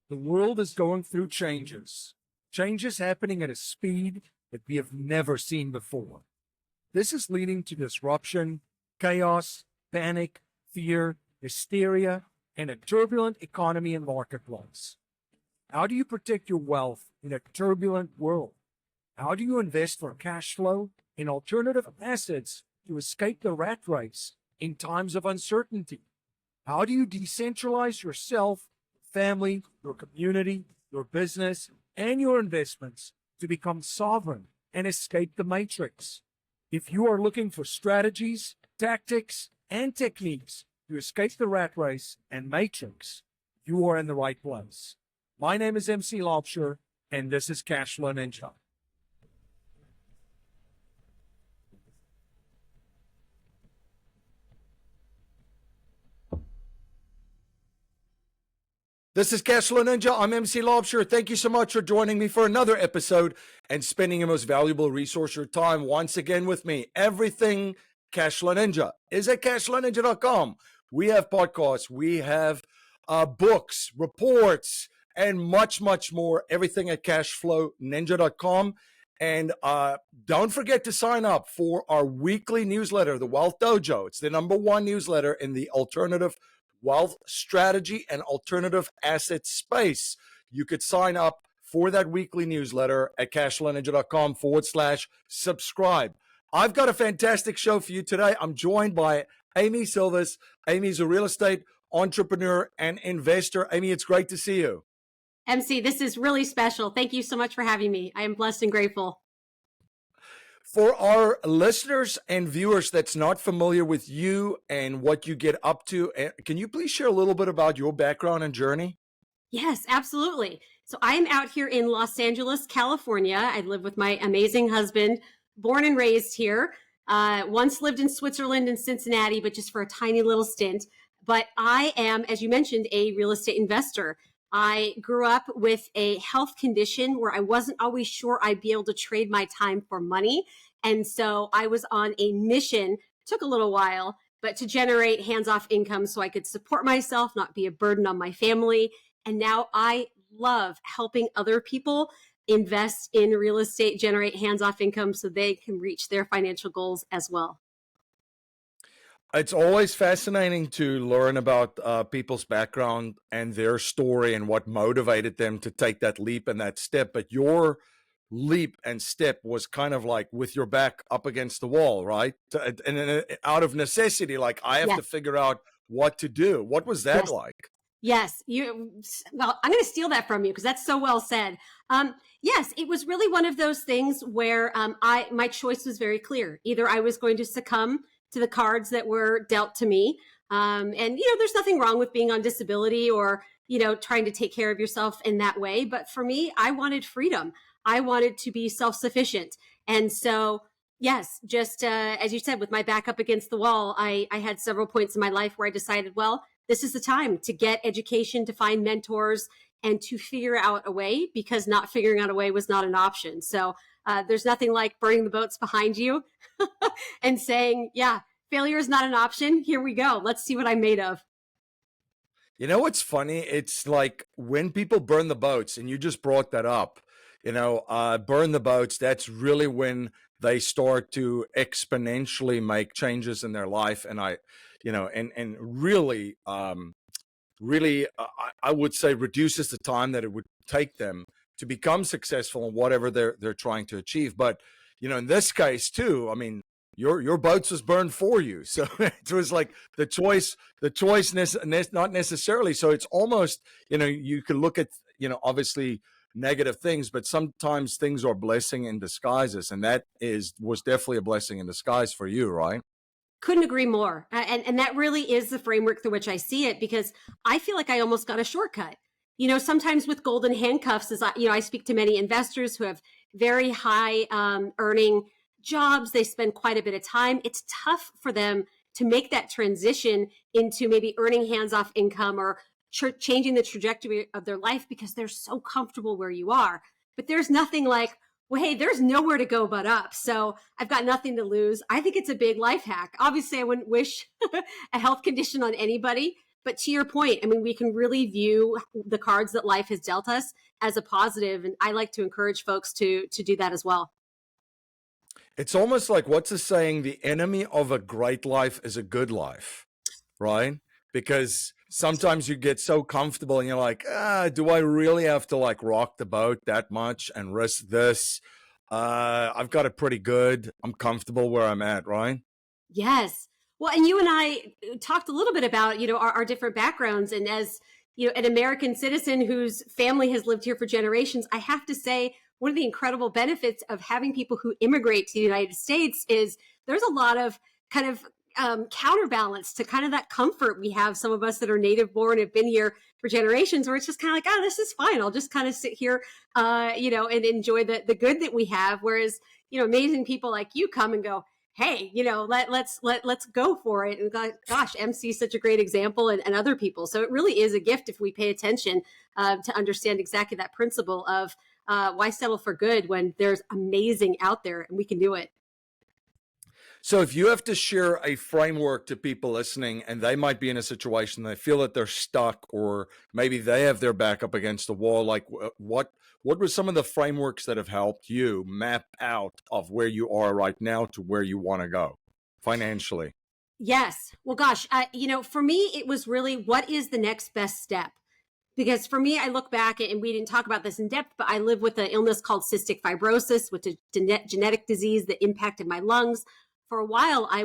The world is going through changes happening at a speed that we have never seen before. This is leading to disruption, chaos, panic, fear, hysteria, and a turbulent economy and marketplace. How do you protect your wealth in a turbulent world? How do you invest for cash flow in alternative assets to escape the rat race in times of uncertainty? How do you decentralize yourself, family, your community, your business, and your investments to become sovereign and escape the matrix? If you are looking for strategies, tactics, and techniques to escape the rat race and matrix, you are in the right place. My name is MC Lobsher, and this is Cashflow Ninja. This is Cashflow Ninja. I'm MC Lobsher. Thank you so much for joining me for another episode and spending your most valuable resource, your time, once again with me. Everything Cashflow Ninja is at cashflowninja.com. We have podcasts, we have books, reports, and much, much more. Everything at cashflowninja.com. And don't forget to sign up for our weekly newsletter, the Wealth Dojo. It's the #1 newsletter in the alternative wealth strategy and alternative asset space. You could sign up for that weekly newsletter at cashflowninja.com/subscribe. I've got a fantastic show for you today. I'm joined by Amy Sylvis. Amy's a real estate entrepreneur and investor. Amy, it's great to see you. MC, this is really special. Thank you so much for having me. I am blessed and grateful. For our listeners and viewers that's not familiar with you and what you get up to, can you please share a little bit about your background and journey? Yes, absolutely. So I am out here in Los Angeles, California. I live with my amazing husband, born and raised here. Once lived in Switzerland and Cincinnati, but just for a tiny little stint. But I am, as you mentioned, a real estate investor. I grew up with a health condition where I wasn't always sure I'd be able to trade my time for money. And so I was on a mission, took a little while, but to generate hands-off income so I could support myself, not be a burden on my family. And now I love helping other people invest in real estate, generate hands-off income so they can reach their financial goals as well. It's always fascinating to learn about people's background and their story and what motivated them to take that leap and that step. But your leap and step was kind of like with your back up against the wall, right? And out of necessity, like I have to figure out what to do. What was that like? Yes, well, I'm going to steal that from you because that's so well said. Yes, it was really one of those things where my choice was very clear. Either I was going to succumb to the cards that were dealt to me. And, there's nothing wrong with being on disability or, trying to take care of yourself in that way. But for me, I wanted freedom. I wanted to be self-sufficient. And so, yes, just as you said, with my back up against the wall, I had several points in my life where I decided, well, this is the time to get education, to find mentors, and to figure out a way, because not figuring out a way was not an option. So there's nothing like burning the boats behind you and saying, yeah, failure is not an option. Here we go. Let's see what I'm made of. You know what's funny? It's like when people burn the boats, and you just brought that up, burn the boats, that's really when they start to exponentially make changes in their life. And really, I would say reduces the time that it would take them to become successful in whatever they're trying to achieve. But, in this case too, I mean, your boats was burned for you. So it was like the choice not necessarily. So it's almost, you can look at, obviously negative things, but sometimes things are blessing in disguises. And that was definitely a blessing in disguise for you, right? Couldn't agree more. And that really is the framework through which I see it, because I feel like I almost got a shortcut. Sometimes with golden handcuffs, I speak to many investors who have very high earning jobs. They spend quite a bit of time. It's tough for them to make that transition into maybe earning hands-off income or changing the trajectory of their life because they're so comfortable where you are. But there's nothing like, well, hey, there's nowhere to go but up. So I've got nothing to lose. I think it's a big life hack. Obviously, I wouldn't wish a health condition on anybody, But to your point, I mean, we can really view the cards that life has dealt us as a positive, and I like to encourage folks to do that as well. It's almost like, what's the saying? The enemy of a great life is a good life, right? Because sometimes you get so comfortable and you're like, do I really have to like rock the boat that much and risk this? I've got it pretty good. I'm comfortable where I'm at, right? Yes. Well, and you and I talked a little bit about, our different backgrounds. And as, an American citizen whose family has lived here for generations, I have to say, one of the incredible benefits of having people who immigrate to the United States is there's a lot of kind of counterbalance to kind of that comfort we have. Some of us that are native born have been here for generations, where it's just kind of like, oh, this is fine. I'll just kind of sit here, and enjoy the good that we have. Whereas, amazing people like you come and go, hey, let's go for it. And gosh, MC is such a great example, and other people. So it really is a gift if we pay attention to understand exactly that principle of why settle for good when there's amazing out there and we can do it. So if you have to share a framework to people listening, and they might be in a situation, they feel that they're stuck, or maybe they have their back up against the wall, like what were some of the frameworks that have helped you map out of where you are right now to where you want to go financially? Yes. Well, gosh, for me, it was really, what is the next best step? Because for me, I look back, and we didn't talk about this in depth, but I live with an illness called cystic fibrosis, which is a genetic disease that impacted my lungs. For a while, I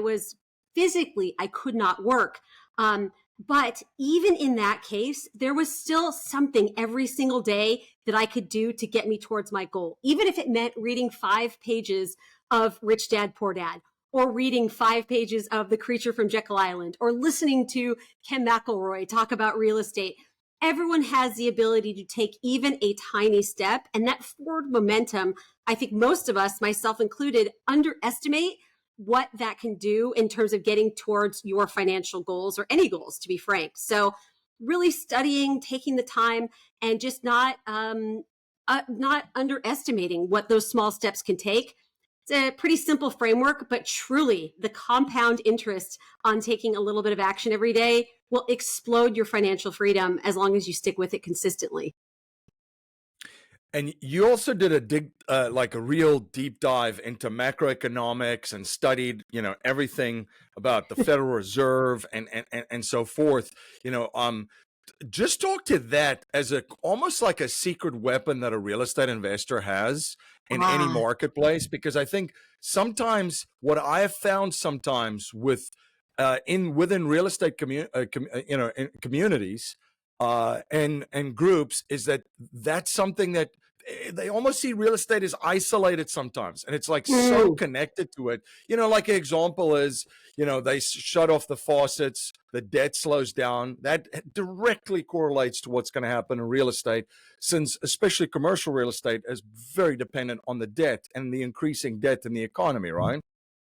could not work. But even in that case, there was still something every single day that I could do to get me towards my goal. Even if it meant reading 5 pages of Rich Dad, Poor Dad, or reading 5 pages of The Creature from Jekyll Island, or listening to Ken McElroy talk about real estate. Everyone has the ability to take even a tiny step. And that forward momentum, I think most of us, myself included, underestimate what that can do in terms of getting towards your financial goals, or any goals, to be frank. So really studying, taking the time, and just not underestimating what those small steps can take. It's a pretty simple framework, but truly the compound interest on taking a little bit of action every day will explode your financial freedom as long as you stick with it consistently. And you also did a real deep dive into macroeconomics, and studied, everything about the Federal Reserve and so forth. Just talk to that as almost like a secret weapon that a real estate investor has in any marketplace, because I think sometimes what I have found sometimes within real estate communities and groups is that's something that they almost see real estate as isolated sometimes, and it's like so connected to it. Like an example is, they shut off the faucets, the debt slows down. That directly correlates to what's going to happen in real estate, since especially commercial real estate is very dependent on the debt and the increasing debt in the economy, right?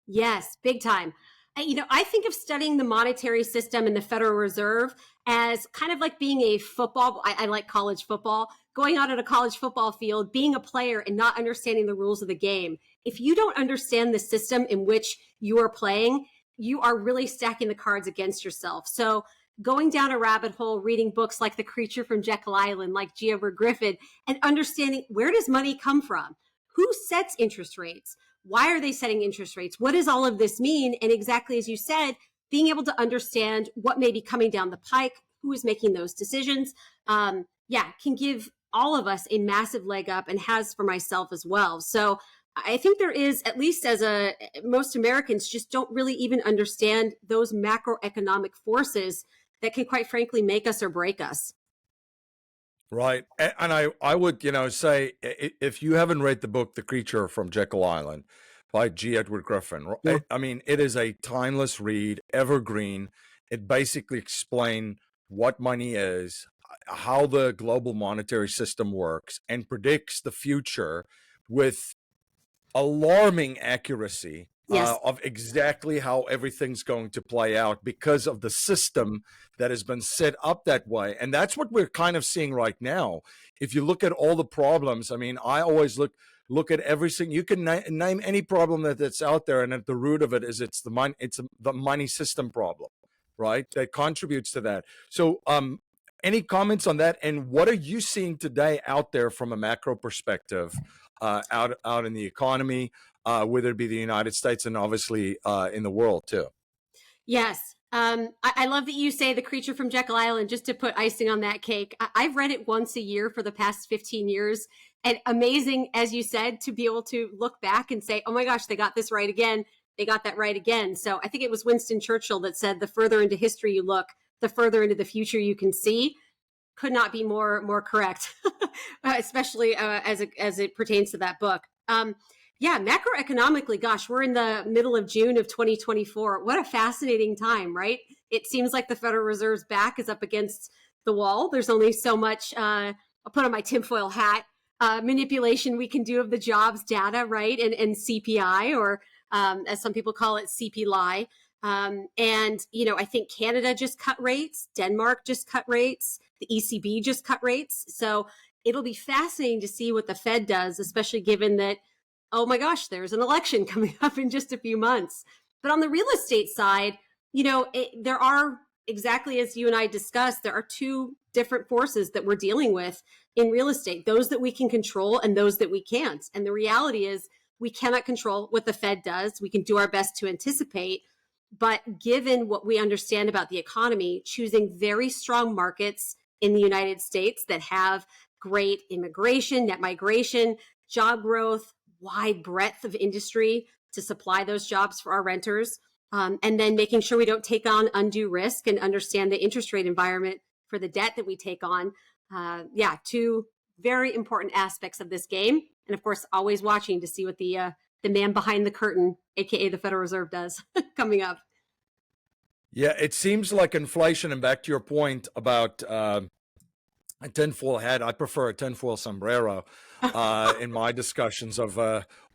Yes, big time. I think of studying the monetary system and the Federal Reserve as kind of like being a football. I like college football, going out on a college football field, being a player and not understanding the rules of the game. If you don't understand the system in which you are playing, you are really stacking the cards against yourself. So going down a rabbit hole, reading books like The Creature from Jekyll Island, like G. Edward Griffin, and understanding, where does money come from? Who sets interest rates? Why are they setting interest rates? What does all of this mean? And exactly as you said, being able to understand what may be coming down the pike, who is making those decisions, can give all of us a massive leg up, and has for myself as well. So I think there is, at least most Americans just don't really even understand those macroeconomic forces that can, quite frankly, make us or break us. Right. And I would, say, if you haven't read the book, The Creature from Jekyll Island by G. Edward Griffin, Yeah. I mean, it is a timeless read, evergreen. It basically explains what money is, how the global monetary system works, and predicts the future with alarming accuracy. Yes. Of exactly how everything's going to play out, because of the system that has been set up that way. And that's what we're kind of seeing right now. If you look at all the problems, I mean, I always look at everything. You can name any problem that's out there, and at the root of it is it's the money system problem. right? That contributes to that. So, any comments on that? And what are you seeing today out there from a macro perspective, out in the economy, whether it be the United States and obviously in the world too? Yes. I love that you say The Creature from Jekyll Island, just to put icing on that cake. I've read it once a year for the past 15 years. And amazing, as you said, to be able to look back and say, oh my gosh, they got this right again. They got that right again. So I think it was Winston Churchill that said, the further into history you look, the further into the future you can see. Could not be more correct, especially as it pertains to that book. Yeah, macroeconomically, gosh, we're in the middle of June of 2024. What a fascinating time, right? It seems like the Federal Reserve's back is up against the wall. There's only so much, I'll put on my tinfoil hat, manipulation we can do of the jobs data, right? And CPI, or as some people call it, CPI. And, I think Canada just cut rates. Denmark just cut rates. The ECB just cut rates. So it'll be fascinating to see what the Fed does, especially given that, oh my gosh, there's an election coming up in just a few months. But on the real estate side, there are, exactly as you and I discussed, there are two different forces that we're dealing with in real estate, those that we can control and those that we can't. And the reality is we cannot control what the Fed does. We can do our best to anticipate. But given what we understand about the economy, choosing very strong markets in the United States that have great immigration, net migration, job growth, wide breadth of industry to supply those jobs for our renters, and then making sure we don't take on undue risk and understand the interest rate environment for the debt that we take on. Two very important aspects of this game. And of course, always watching to see what the man behind the curtain, aka the Federal Reserve, does coming up. Yeah, it seems like inflation, and back to your point about a tinfoil hat, I prefer a tinfoil sombrero in my discussions of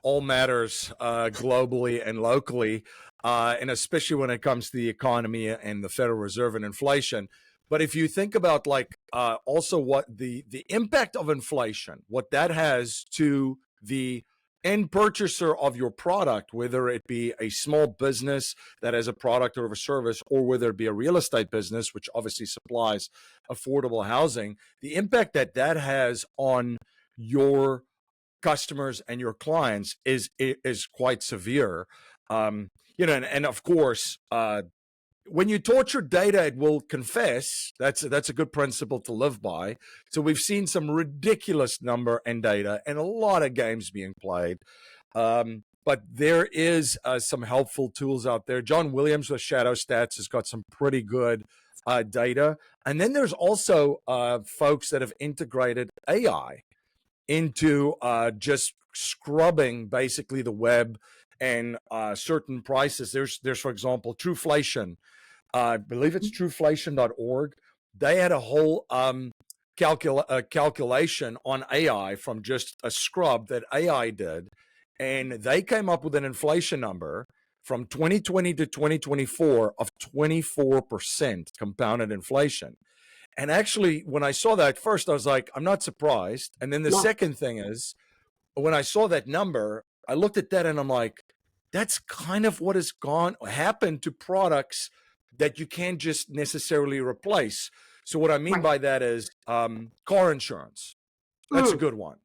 all matters globally and locally, and especially when it comes to the economy and the Federal Reserve and inflation. But if you think about also what the impact of inflation, what that has to the end purchaser of your product, whether it be a small business that has a product or a service, or whether it be a real estate business, which obviously supplies affordable housing, the impact that has on your customers and your clients is quite severe. And of course, when you torture data, it will confess. That's a good principle to live by. So we've seen some ridiculous number and data and a lot of games being played. But there is some helpful tools out there. John Williams with Shadow Stats has got some pretty good data. And then there's also folks that have integrated AI into just scrubbing basically the web and certain prices. There's for example, Trueflation. I believe it's trueflation.org. They had a whole calculation on AI from just a scrub that AI did. And they came up with an inflation number from 2020 to 2024 of 24% compounded inflation. And actually, when I saw that first, I was like, I'm not surprised. And then the second thing is, when I saw that number, I looked at that and I'm like, that's kind of what has happened to products that you can't just necessarily replace. So what I mean by that is car insurance. That's a good one.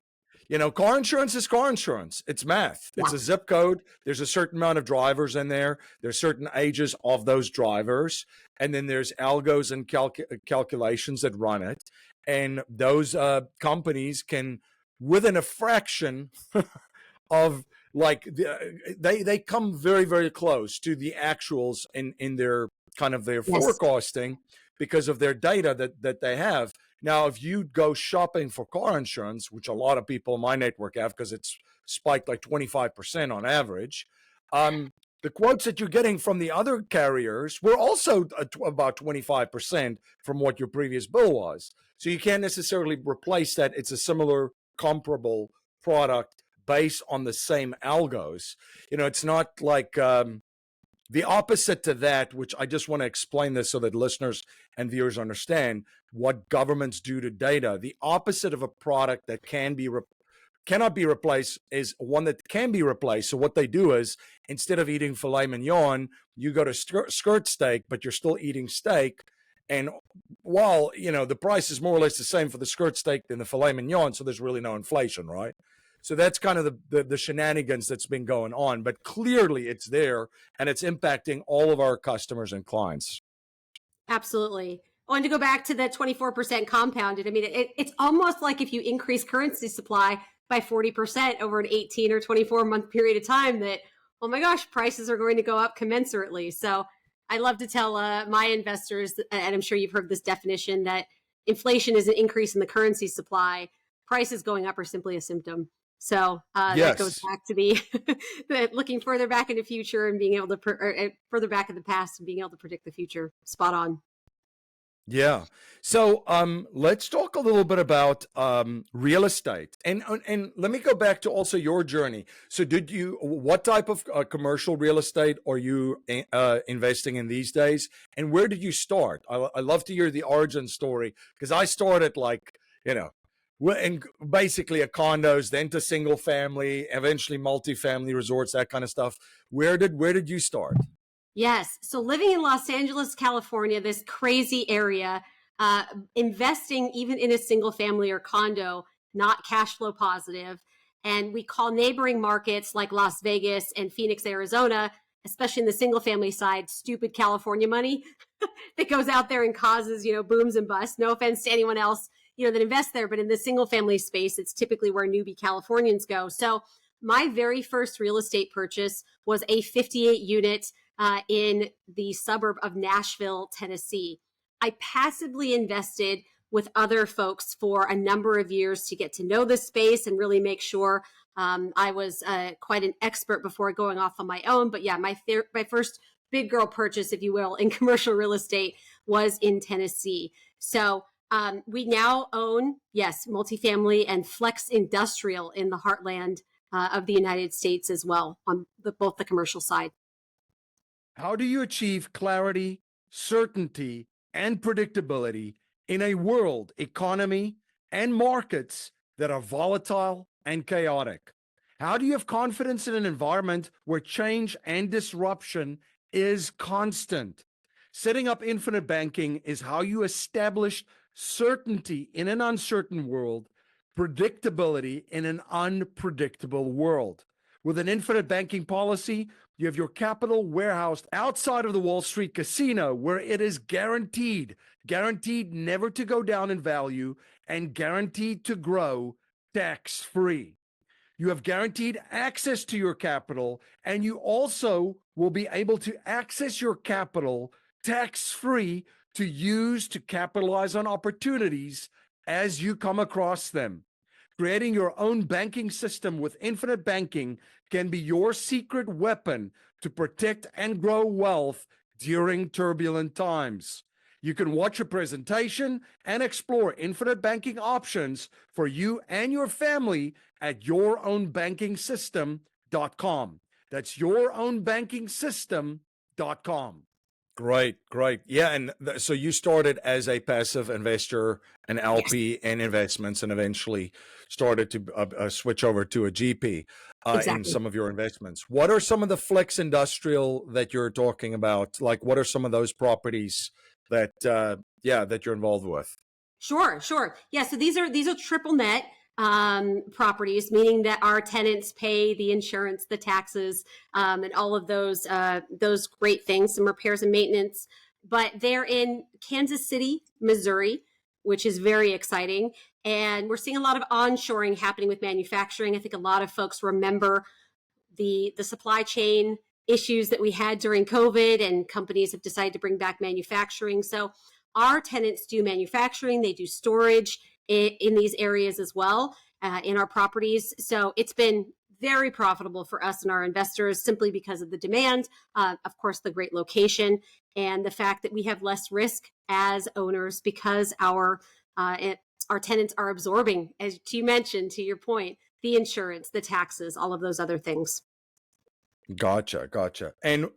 Car insurance is car insurance. It's math. It's a zip code. There's a certain amount of drivers in there. There's certain ages of those drivers. And then there's algos and calculations that run it. And those companies can, within a fraction of they come very, very close to the actuals in their kind of their forecasting because of their data that they have. Now, if you go shopping for car insurance, which a lot of people in my network have because it's spiked like 25% on average, the quotes that you're getting from the other carriers were also about 25% from what your previous bill was. So you can't necessarily replace that. It's a similar comparable product based on the same algos. It's not like the opposite to that, which I just want to explain this so that listeners and viewers understand what governments do to data. The opposite of a product that can be cannot be replaced is one that can be replaced. So what they do is, instead of eating filet mignon, you go to skirt steak, but you're still eating steak. And while, the price is more or less the same for the skirt steak than the filet mignon, so there's really no inflation, right? So that's kind of the shenanigans that's been going on. But clearly it's there, and it's impacting all of our customers and clients. Absolutely. Oh, and to go back to the 24% compounded, I mean, it's almost like if you increase currency supply by 40% over an 18 or 24 month period of time, that, oh my gosh, prices are going to go up commensurately. So I love to tell my investors, and I'm sure you've heard this definition, that inflation is an increase in the currency supply. Prices going up are simply a symptom. So that goes back to the looking further back in the future and being able to, further back in the past and being able to predict the future. Spot on. Yeah. So let's talk a little bit about real estate. And let me go back to also your journey. So what type of commercial real estate are you investing in these days? And where did you start? I love to hear the origin story, because I started in basically a condos, then to single family, eventually multifamily resorts, that kind of stuff. Where did you start? Yes. So living in Los Angeles, California, this crazy area, investing even in a single family or condo, not cash flow positive. And we call neighboring markets like Las Vegas and Phoenix, Arizona, especially in the single family side, stupid California money that goes out there and causes, booms and busts. No offense to anyone else, that invests there. But in the single family space, it's typically where newbie Californians go. So my very first real estate purchase was a 58 unit in the suburb of Nashville, Tennessee. I passively invested with other folks for a number of years to get to know the space and really make sure I was quite an expert before going off on my own. But yeah, my first big girl purchase, if you will, in commercial real estate was in Tennessee. So we now own, yes, multifamily and flex industrial in the heartland of the United States as well, on both the commercial side. How do you achieve clarity, certainty, and predictability in a world, economy, and markets that are volatile and chaotic? How do you have confidence in an environment where change and disruption is constant? Setting up infinite banking is how you establish certainty in an uncertain world, predictability in an unpredictable world. With an infinite banking policy, you have your capital warehoused outside of the Wall Street casino, where it is guaranteed never to go down in value and guaranteed to grow tax-free. You have guaranteed access to your capital, and you also will be able to access your capital tax-free to use to capitalize on opportunities as you come across them. Creating your own banking system with infinite banking can be your secret weapon to protect and grow wealth during turbulent times. You can watch a presentation and explore infinite banking options for you and your family at yourownbankingsystem.com. That's yourownbankingsystem.com. Great. Yeah, and so you started as a passive investor, an LP in investments, and eventually started to switch over to a GP in some of your investments. What are some of the flex industrial that you're talking about? Like, what are some of those properties that that you're involved with? Sure. Yeah, so these are triple net properties, meaning that our tenants pay the insurance, the taxes, and all of those great things, some repairs and maintenance. But they're in Kansas City, Missouri, which is very exciting. And we're seeing a lot of onshoring happening with manufacturing. I think a lot of folks remember the supply chain issues that we had during COVID, and companies have decided to bring back manufacturing. So our tenants do manufacturing, they do storage in these areas as well, in our properties. So it's been very profitable for us and our investors simply because of the demand, of course, the great location, and the fact that we have less risk as owners because our tenants are absorbing, as you mentioned, to your point, the insurance, the taxes, all of those other things. Gotcha. And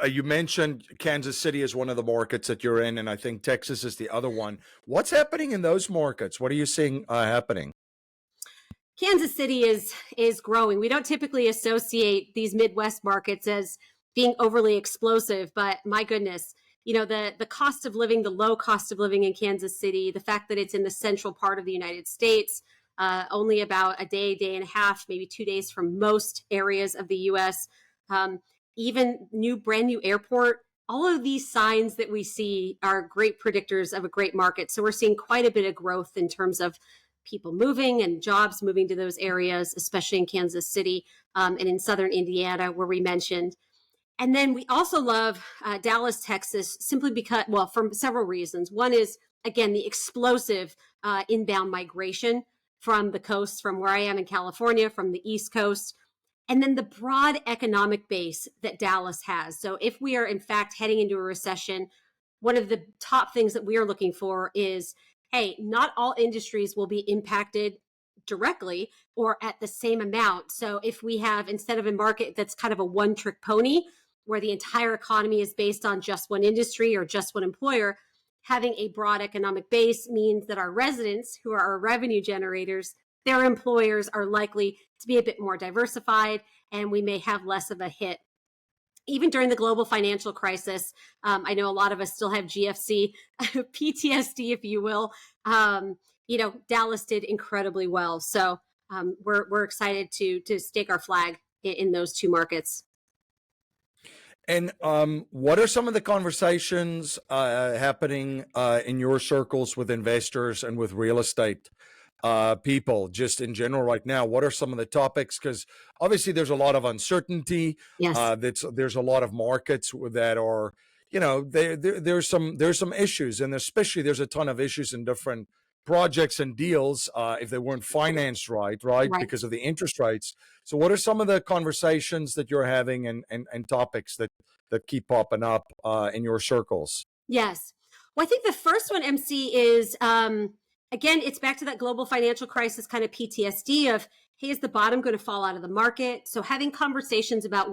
you mentioned Kansas City is one of the markets that you're in, and I think Texas is the other one. What's happening in those markets? What are you seeing happening? Kansas City is growing. We don't typically associate these Midwest markets as being overly explosive, but my goodness, the cost of living, the low cost of living in Kansas City, the fact that it's in the central part of the United States, only about a day and a half, maybe 2 days from most areas of the U.S. Even brand new airport. All of these signs that we see are great predictors of a great market. So we're seeing quite a bit of growth in terms of people moving and jobs moving to those areas, especially in Kansas City and in southern Indiana, where we mentioned. And then we also love Dallas, Texas, simply because, well, for several reasons. One is, again, the explosive inbound migration from the coast, from where I am in California, from the East Coast, and then the broad economic base that Dallas has. So if we are, in fact, heading into a recession, one of the top things that we are looking for is, hey, not all industries will be impacted directly or at the same amount. So if we have, instead of a market that's kind of a one-trick pony, where the entire economy is based on just one industry or just one employer, having a broad economic base means that our residents, who are our revenue generators, their employers are likely to be a bit more diversified, and we may have less of a hit. Even during the global financial crisis, I know a lot of us still have GFC PTSD, if you will. Dallas did incredibly well. So we're excited to stake our flag in those two markets. And what are some of the conversations happening in your circles with investors and with real estate people, just in general right now? What are some of the topics? Because obviously there's a lot of uncertainty. Yes. There's a lot of markets that are, there's some issues, and especially there's a ton of issues in different projects and deals if they weren't financed right, because of the interest rates. So what are some of the conversations that you're having and topics that keep popping up in your circles? Yes. Well, I think the first one, MC, is, again, it's back to that global financial crisis kind of PTSD of, hey, is the bottom going to fall out of the market? So having conversations about,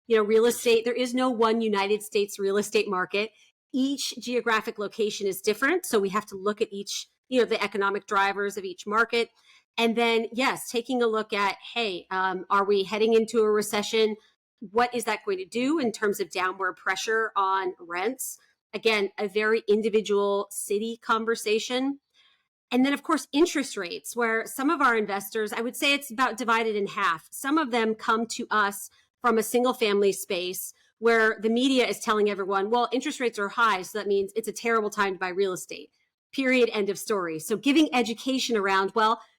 real estate, there is no one United States real estate market. Each geographic location is different. So we have to look at each, the economic drivers of each market. And then, yes, taking a look at, hey, are we heading into a recession? What is that going to do in terms of downward pressure on rents? Again, a very individual city conversation. And then, of course, interest rates, where some of our investors, I would say it's about divided in half. Some of them come to us from a single family space where the media is telling everyone, well, interest rates are high, so that means it's a terrible time to buy real estate. Period. End of story. So giving education around,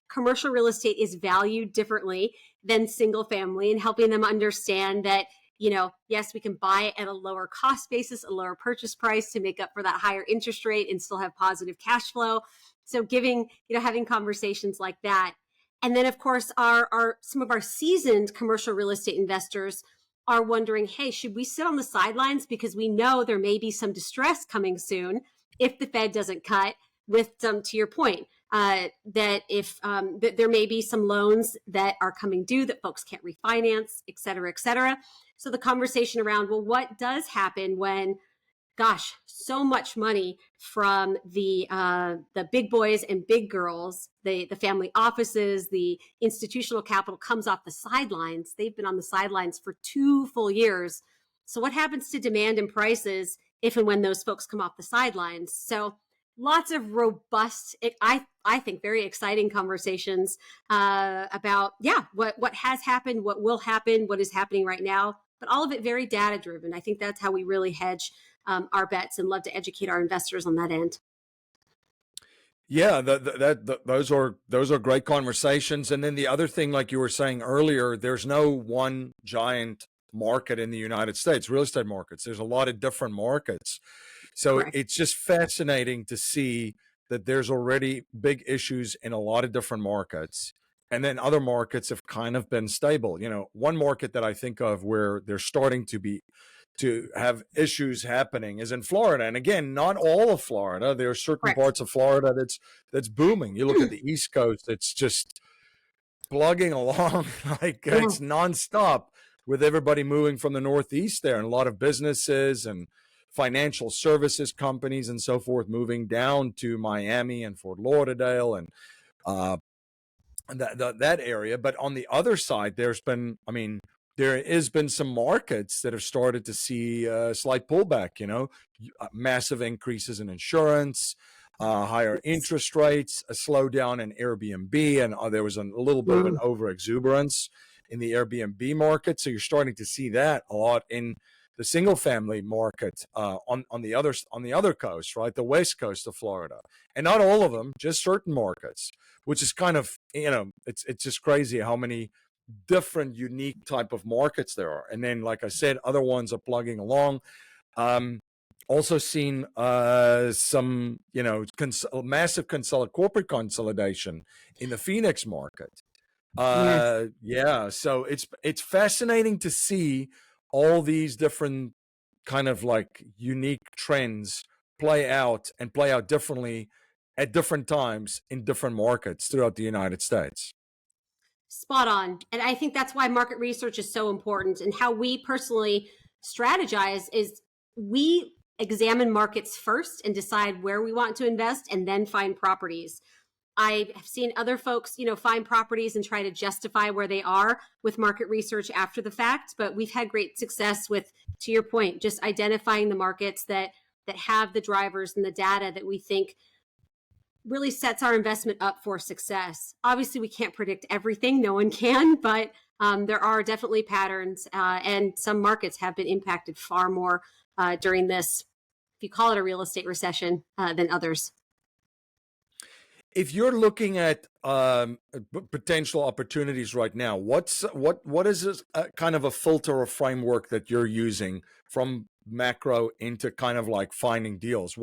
commercial real estate is valued differently than single family, and helping them understand that, yes, we can buy it at a lower cost basis, a lower purchase price to make up for that higher interest rate and still have positive cash flow. So having conversations like that. And then, of course, some of our seasoned commercial real estate investors are wondering, hey, should we sit on the sidelines because we know there may be some distress coming soon if the Fed doesn't cut, with some, to your point, that if that there may be some loans that are coming due that folks can't refinance, et cetera, et cetera. So the conversation around, what does happen when, so much money from the big boys and big girls, the family offices, the institutional capital comes off the sidelines. They've been on the sidelines for 2 full years. So what happens to demand and prices if and when those folks come off the sidelines? So lots of robust, I think, very exciting conversations about, what has happened, what will happen, what is happening right now, but all of it very data driven. I think that's how we really hedge our bets, and love to educate our investors on that end. Yeah, those are great conversations. And then the other thing, like you were saying earlier, there's no one giant market in the United States, real estate markets. There's a lot of different markets. So Correct. It's just fascinating to see that there's already big issues in a lot of different markets. And then other markets have kind of been stable. One market that I think of where they're starting to have issues happening is in Florida. And again, not all of Florida. There are certain Correct. parts of Florida that's booming. You look at the East Coast, it's just plugging along it's nonstop, with everybody moving from the Northeast there, and a lot of businesses and financial services companies and so forth moving down to Miami and Fort Lauderdale and that area. But on the other side, there's been, I mean, there has been some markets that have started to see a slight pullback, massive increases in insurance, higher interest rates, a slowdown in Airbnb, and there was a little bit of an over exuberance in the Airbnb market. So you're starting to see that a lot in the single family market on the other coast, right? The west coast of Florida, and not all of them, just certain markets, which is kind of, it's just crazy how many different unique type of markets there are. And then, like I said, other ones are plugging along. Also seen some, massive corporate consolidation in the Phoenix market. Yeah, so it's fascinating to see all these different kind of like unique trends play out differently at different times in different markets throughout the United States. Spot on. And I think that's why market research is so important. And how we personally strategize is we examine markets first and decide where we want to invest and then find properties. I have seen other folks, find properties and try to justify where they are with market research after the fact. But we've had great success with, to your point, just identifying the markets that have the drivers and the data that we think really sets our investment up for success. Obviously, we can't predict everything. No one can, but there are definitely patterns, and some markets have been impacted far more during this, if you call it a real estate recession, than others. If you're looking at potential opportunities right now, what is this kind of a filter or framework that you're using from macro into kind of like finding deals?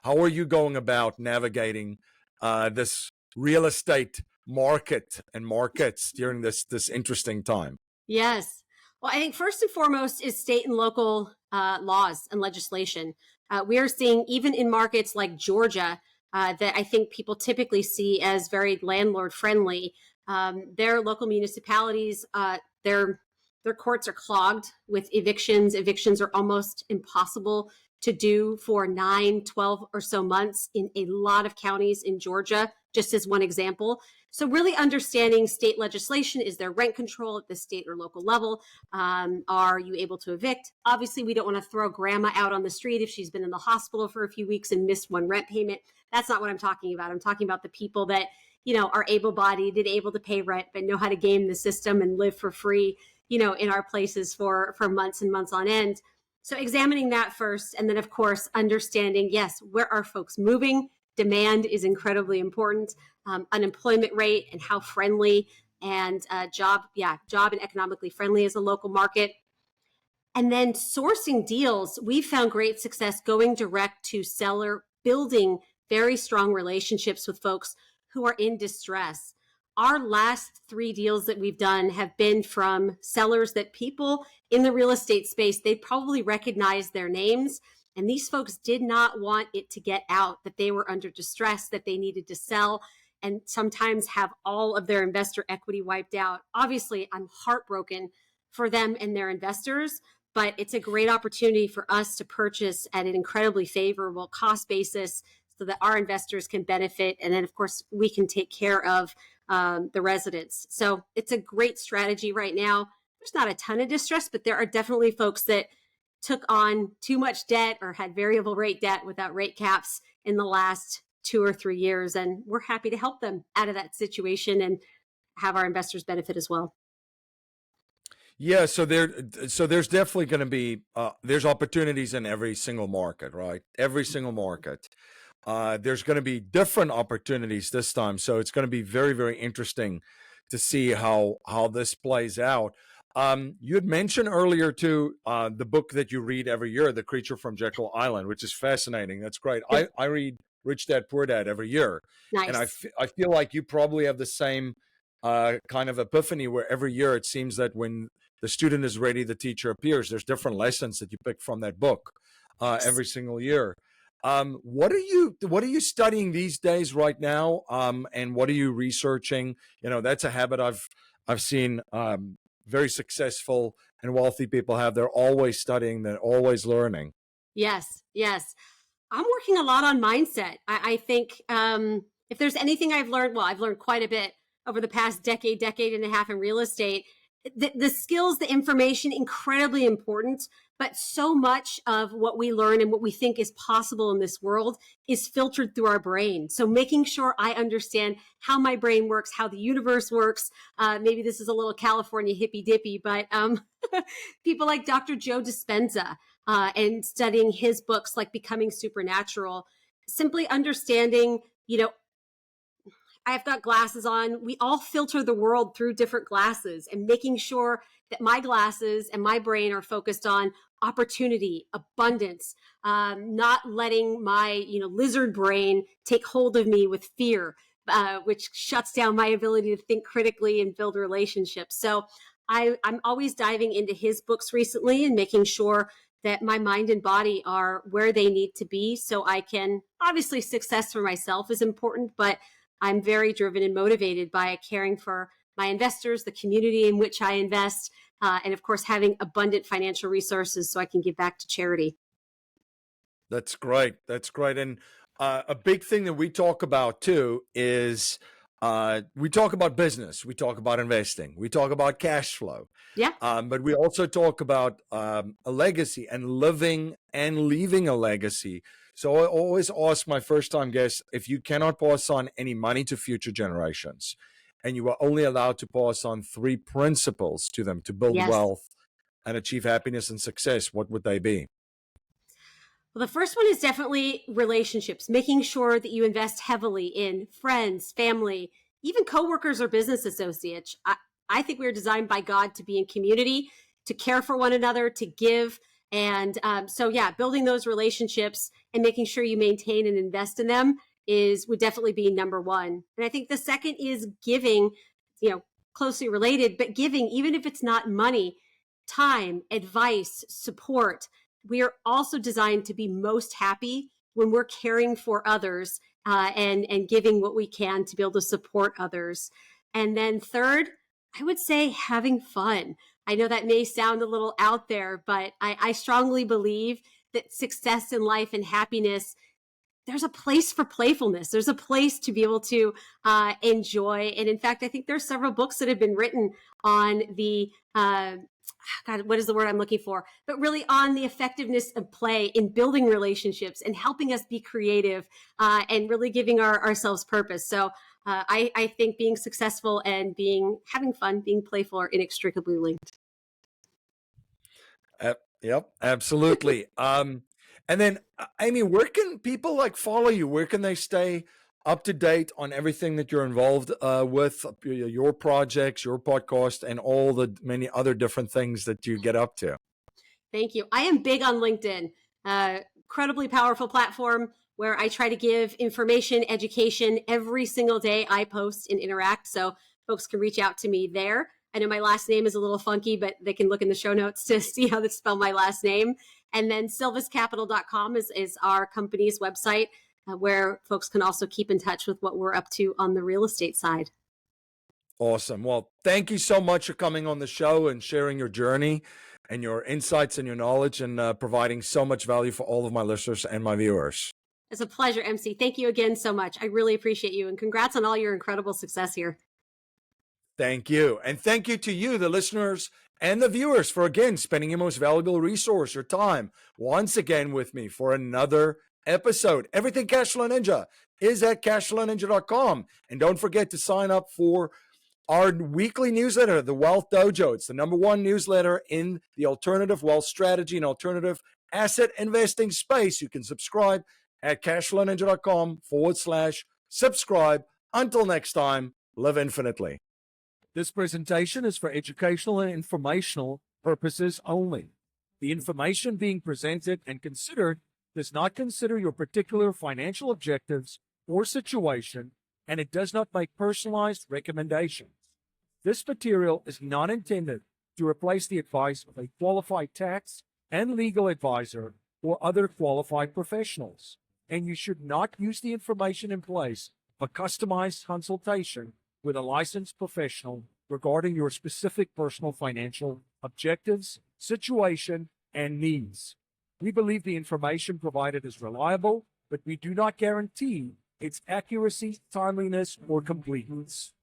How are you going about navigating this real estate market and markets during this interesting time? Yes. Well, I think first and foremost is state and local laws and legislation. We are seeing, even in markets like Georgia, that I think people typically see as very landlord friendly. Their local municipalities, their courts are clogged with evictions. Evictions are almost impossible to do for 9, 12 or so months in a lot of counties in Georgia, just as one example. So really understanding state legislation. Is there rent control at the state or local level? Are you able to evict? Obviously, we don't want to throw grandma out on the street if she's been in the hospital for a few weeks and missed one rent payment. That's not what I'm talking about. I'm talking about the people that, are able-bodied and able to pay rent, but know how to game the system and live for free, in our places for months and months on end. So examining that first. And then, of course, understanding, yes, where are folks moving? Demand is incredibly important. Unemployment rate and how friendly and job and economically friendly is a local market. And then sourcing deals, we've found great success going direct to seller, building very strong relationships with folks who are in distress. Our last 3 deals that we've done have been from sellers that people in the real estate space, they probably recognize their names. And these folks did not want it to get out that they were under distress, that they needed to sell, and sometimes have all of their investor equity wiped out. Obviously, I'm heartbroken for them and their investors, but it's a great opportunity for us to purchase at an incredibly favorable cost basis so that our investors can benefit. And then, of course, we can take care of the residents. So it's a great strategy right now. There's not a ton of distress, but there are definitely folks that took on too much debt or had variable rate debt without rate caps in the last 2 or 3 years. And we're happy to help them out of that situation and have our investors benefit as well. Yeah, so there's definitely going to be there's opportunities in every single market, right? Every single market. There's going to be different opportunities this time, so it's going to be very, very interesting to see how this plays out. You had mentioned earlier too the book that you read every year, The Creature from Jekyll Island, which is fascinating. That's great. I read Rich Dad Poor Dad every year, Nice. and I feel like you probably have the same kind of epiphany where every year it seems that when the student is ready, the teacher appears. There's different lessons that you pick from that book every single year. What are you studying these days right now? And what are you researching? That's a habit I've seen very successful and wealthy people have. They're always studying, they're always learning. Yes. I'm working a lot on mindset. I think if there's anything I've learned, well, I've learned quite a bit over the past decade, decade and a half in real estate, the skills, the information, incredibly important. But so much of what we learn and what we think is possible in this world is filtered through our brain. So making sure I understand how my brain works, how the universe works. Maybe this is a little California hippy dippy, but people like Dr. Joe Dispenza and studying his books like Becoming Supernatural, simply understanding, I've got glasses on. We all filter the world through different glasses, and making sure that my glasses and my brain are focused on opportunity, abundance, not letting my, lizard brain take hold of me with fear, which shuts down my ability to think critically and build relationships. So I'm always diving into his books recently and making sure that my mind and body are where they need to be, so I can, obviously success for myself is important, but I'm very driven and motivated by caring for my investors, the community in which I invest, and of course, having abundant financial resources so I can give back to charity. That's great. That's great. And a big thing that we talk about too is we talk about business, we talk about investing, we talk about cash flow. Yeah. But we also talk about a legacy and living and leaving a legacy. So I always ask my first-time guests, if you cannot pass on any money to future generations, and you are only allowed to pass on 3 principles to them to build Yes. wealth and achieve happiness and success, what would they be? Well, the first one is definitely relationships, making sure that you invest heavily in friends, family, even coworkers or business associates. I think we were designed by God to be in community, to care for one another, to give. And so, yeah, building those relationships and making sure you maintain and invest in them would definitely be number one. And I think the second is giving, closely related, but giving, even if it's not money, time, advice, support. We are also designed to be most happy when we're caring for others and giving what we can to be able to support others. And then third, I would say having fun. I know that may sound a little out there, but I strongly believe that success in life and happiness, there's a place for playfulness. There's a place to be able to enjoy. And in fact, I think there's several books that have been written on the, God, what is the word I'm looking for? But really on the effectiveness of play in building relationships and helping us be creative and really giving ourselves purpose. So I think being successful and having fun, being playful are inextricably linked. Yep, absolutely. And then, Amy, where can people follow you? Where can they stay up to date on everything that you're involved with, your projects, your podcast, and all the many other different things that you get up to? Thank you. I am big on LinkedIn. Incredibly powerful platform where I try to give information, education every single day I post and interact. So folks can reach out to me there. I know my last name is a little funky, but they can look in the show notes to see how to spell my last name. And then sylviscapital.com is our company's website where folks can also keep in touch with what we're up to on the real estate side. Awesome. Well, thank you so much for coming on the show and sharing your journey and your insights and your knowledge and providing so much value for all of my listeners and my viewers. It's a pleasure, MC. Thank you again so much. I really appreciate you, and congrats on all your incredible success here. Thank you. And thank you to you, the listeners and the viewers, for again spending your most valuable resource, your time, once again with me for another episode. Everything Cashflow Ninja is at cashflowninja.com. And don't forget to sign up for our weekly newsletter, The Wealth Dojo. It's the #1 newsletter in the alternative wealth strategy and alternative asset investing space. You can subscribe at cashflowninja.com/subscribe. Until next time, live infinitely. This presentation is for educational and informational purposes only. The information being presented and considered does not consider your particular financial objectives or situation, and it does not make personalized recommendations. This material is not intended to replace the advice of a qualified tax and legal advisor or other qualified professionals, and you should not use the information in place of a customized consultation with a licensed professional regarding your specific personal financial objectives, situation, and needs. We believe the information provided is reliable, but we do not guarantee its accuracy, timeliness, or completeness.